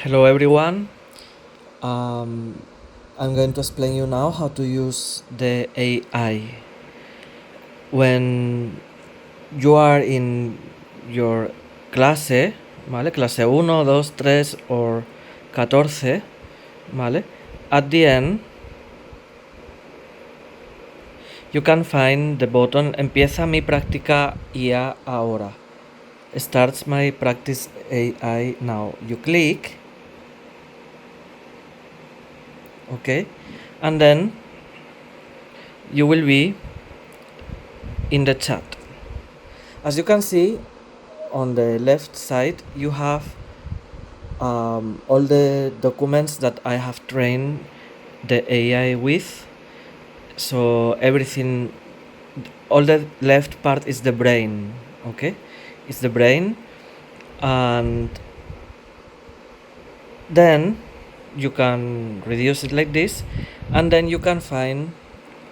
Hello everyone. Um, I'm going to explain you now how to use the AI. When you are in your clase, ¿vale? Clase 1, 2, 3 or 14, ¿vale? At the end, you can find the button Empieza mi práctica IA ahora. Starts my practice AI now. You click, okay? And then you will be in the chat. As you can see, on the left side you have all the documents that I have trained the AI with. So everything, all the left part is the brain, okay? It's the brain, and then you can reduce it like this, and then you can find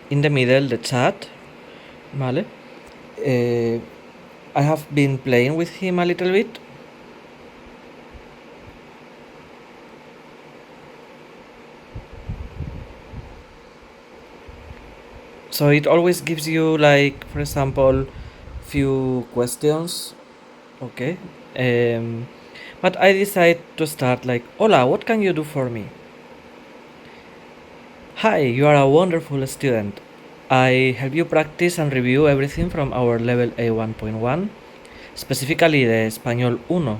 in the middle the chat, ¿vale? I have been playing with him a little bit. So it always gives you, like, for example, few questions, okay? But I decide to start like, Hola, what can you do for me? Hi, you are a wonderful student. I help you practice and review everything from our level A1.1, specifically the Español 1,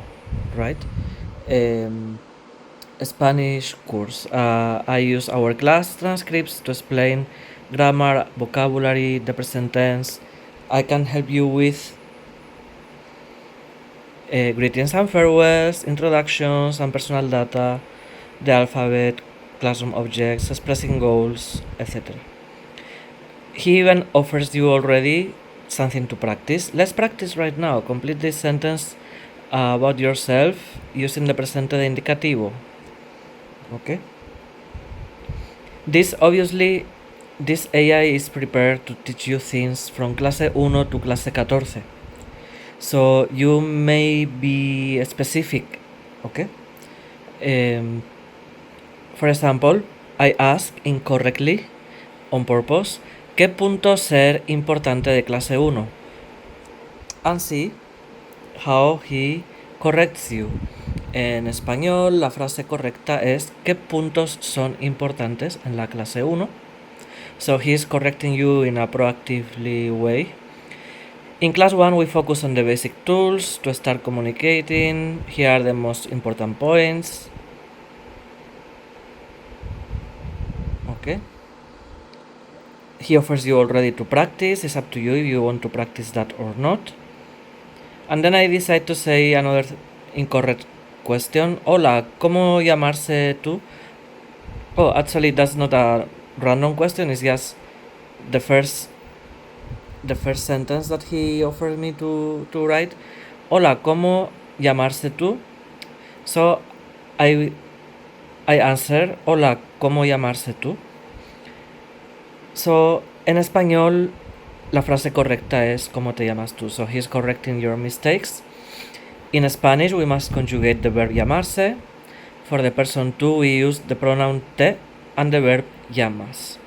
right? Spanish course. I use our class transcripts to explain grammar, vocabulary, the present tense. I can help you with greetings and farewells, introductions and personal data, the alphabet, classroom objects, expressing goals, etc. He even offers you already something to practice. Let's practice right now. Complete this sentence about yourself using the presente de indicativo. Okay? This AI is prepared to teach you things from clase 1 to clase 14. So you may be specific, okay? For example, I ask incorrectly, on purpose, ¿qué punto ser importante de clase 1? And see how he corrects you. En español, la frase correcta es ¿qué puntos son importantes en la clase 1? So he is correcting you in a proactively way. In class 1, we focus on the basic tools to start communicating. Here are the most important points. Okay. He offers you already to practice. It's up to you if you want to practice that or not. And then I decide to say another incorrect question. Hola, ¿cómo llamarse tú? Oh, actually, that's not a random question. It's just the first sentence that he offered me to write. Hola, ¿cómo llamarse tú? So I answer, hola, ¿cómo llamarse tú? So en español la frase correcta es ¿cómo te llamas tú? So he's correcting your mistakes. In Spanish we must conjugate the verb llamarse. For the person tú we use the pronoun te and the verb llamas.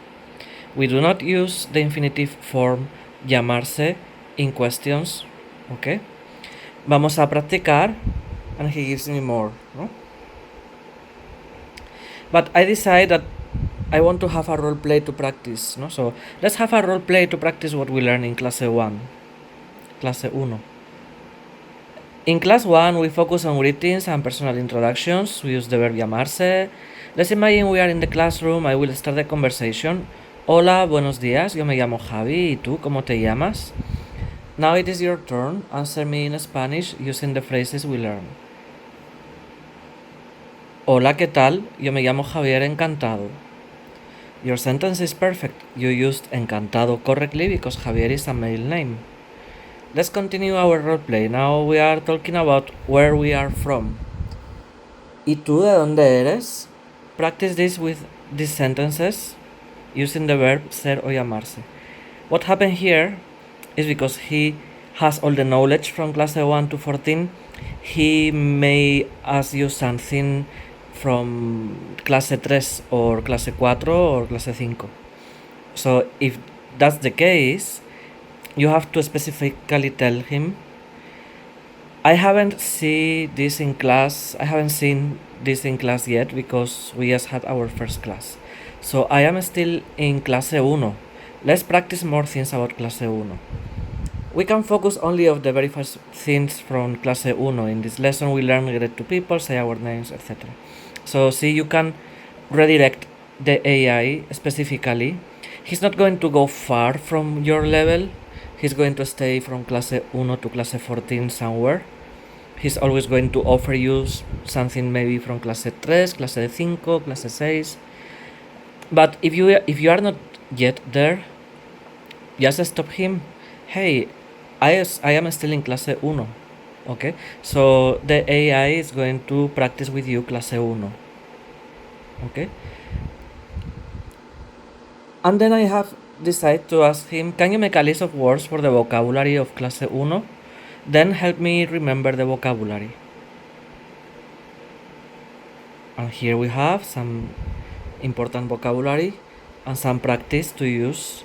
We do not use the infinitive form llamarse in questions, okay? Vamos a practicar, and he gives me more, no? But I decide that I want to have a role play to practice, no? So let's have a role play to practice what we learned in clase 1. Clase 1. In class 1, we focus on greetings and personal introductions. We use the verb llamarse. Let's imagine we are in the classroom. I will start the conversation. Hola, buenos días. Yo me llamo Javi. ¿Y tú cómo te llamas? Now it is your turn. Answer me in Spanish using the phrases we learned. Hola, ¿qué tal? Yo me llamo Javier, encantado. Your sentence is perfect. You used encantado correctly because Javier is a male name. Let's continue our roleplay. Now we are talking about where we are from. ¿Y tú de dónde eres? Practice this with these sentences using the verb ser o llamarse. What happened here is because he has all the knowledge from class 1 to 14, he may ask you something from clase 3 or clase 4 or clase 5. So if that's the case, you have to specifically tell him, I haven't seen this in class yet because we just had our first class. So I am still in clase 1. Let's practice more things about clase 1. We can focus only on the very first things from clase 1. In this lesson we learn greet to people, say our names, etc. So see, you can redirect the AI specifically. He's not going to go far from your level. He's going to stay from clase 1 to clase 14 somewhere. He's always going to offer you something maybe from clase 3, clase 5, clase 6. But if you are not yet there, just stop him. Hey, I am still in clase 1. Okay, so the AI is going to practice with you clase 1. Okay, and then I have decided to ask him, can you make a list of words for the vocabulary of clase 1? Then help me remember the vocabulary. And here we have some important vocabulary and some practice to use.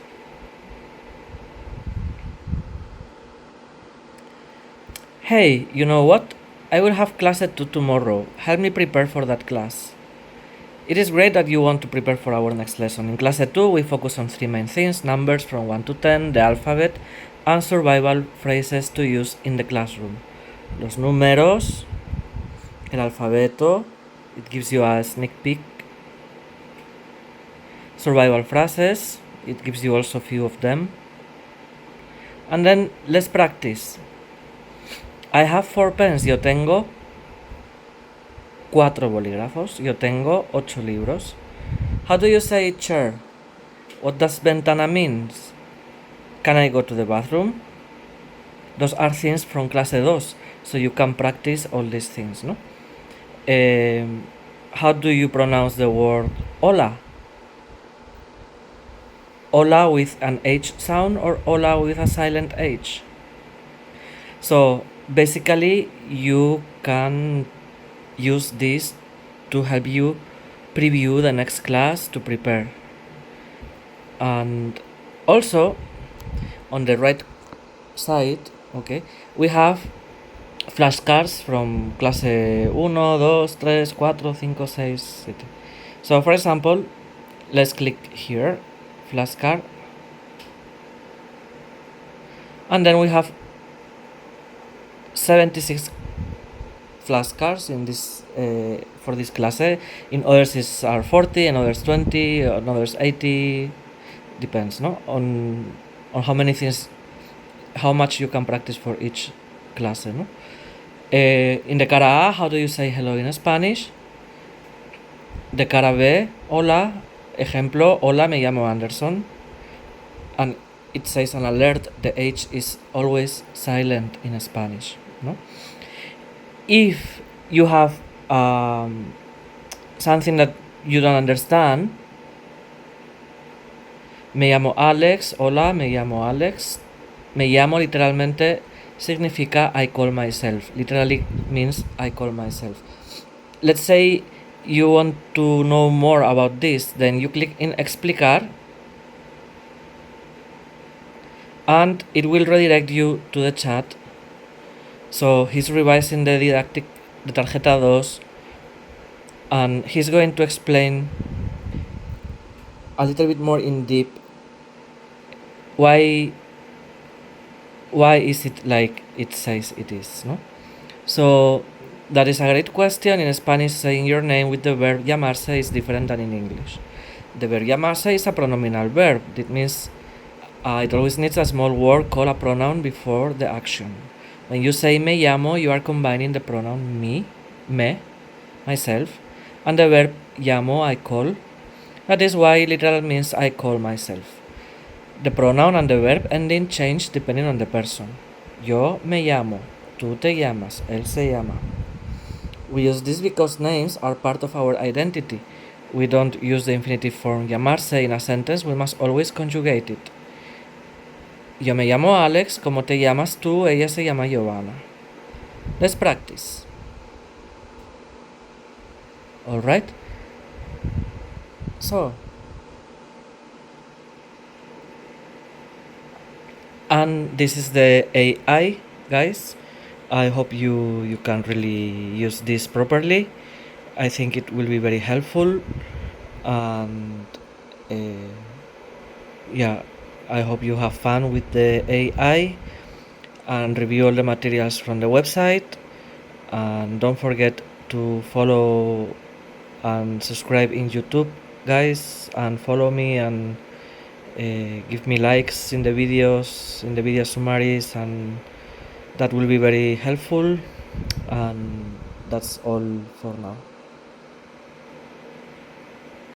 Hey, you know what? I will have class at 2 tomorrow. Help me prepare for that class. It is great that you want to prepare for our next lesson. In class 2, we focus on 3 main things: numbers from 1 to 10, the alphabet, and survival phrases to use in the classroom. Los números, el alfabeto, it gives you a sneak peek. Survival phrases, it gives you also a few of them. And then let's practice. I have 4 pens. Yo tengo 4 bolígrafos. Yo tengo 8 libros. How do you say chair? What does ventana means? Can I go to the bathroom? Those are things from clase 2, so you can practice all these things, no? How do you pronounce the word hola? Hola with an H sound or hola with a silent H? So basically you can use this to help you preview the next class to prepare. And also on the right side, okay, we have flashcards from clase 1, 2, 3, 4, 5, 6, 7. So for example, let's click here, flashcard, and then we have 76 flashcards in this for this class. In others are 40, in others 20, in others 80. Depends, no, on how many things, how much you can practice for each class, no. In the cara A, how do you say hello in Spanish? De cara B, hola, ejemplo, hola, me llamo Anderson, and it says an alert, the H is always silent in Spanish, no? If you have something that you don't understand, me llamo Alex, hola, me llamo Alex. Me llamo literalmente significa I call myself. Literally means I call myself. Let's say you want to know more about this, then you click in explicar and it will redirect you to the chat. So he's revising the didactic, the tarjeta 2, and he's going to explain a little bit more in deep why is it like it says it is, no? So that is a great question. In Spanish, saying your name with the verb llamarse is different than in English. The verb llamarse is a pronominal verb. It means it always needs a small word called a pronoun before the action. When you say me llamo, you are combining the pronoun me, myself, and the verb llamo, I call. That is why literal means I call myself. The pronoun and the verb ending change depending on the person. Yo me llamo, tú te llamas, él se llama. We use this because names are part of our identity. We don't use the infinitive form llamarse in a sentence, we must always conjugate it. Yo me llamo Alex, ¿cómo te llamas tú? Ella se llama Giovanna. Let's practice. All right. So, and this is the AI, guys. I hope you can really use this properly. I think it will be very helpful, and uh, yeah, I hope you have fun with the AI and review all the materials from the website. And don't forget to follow and subscribe in YouTube, guys, and follow me and give me likes in the videos, in the video summaries, and that will be very helpful. And that's all for now.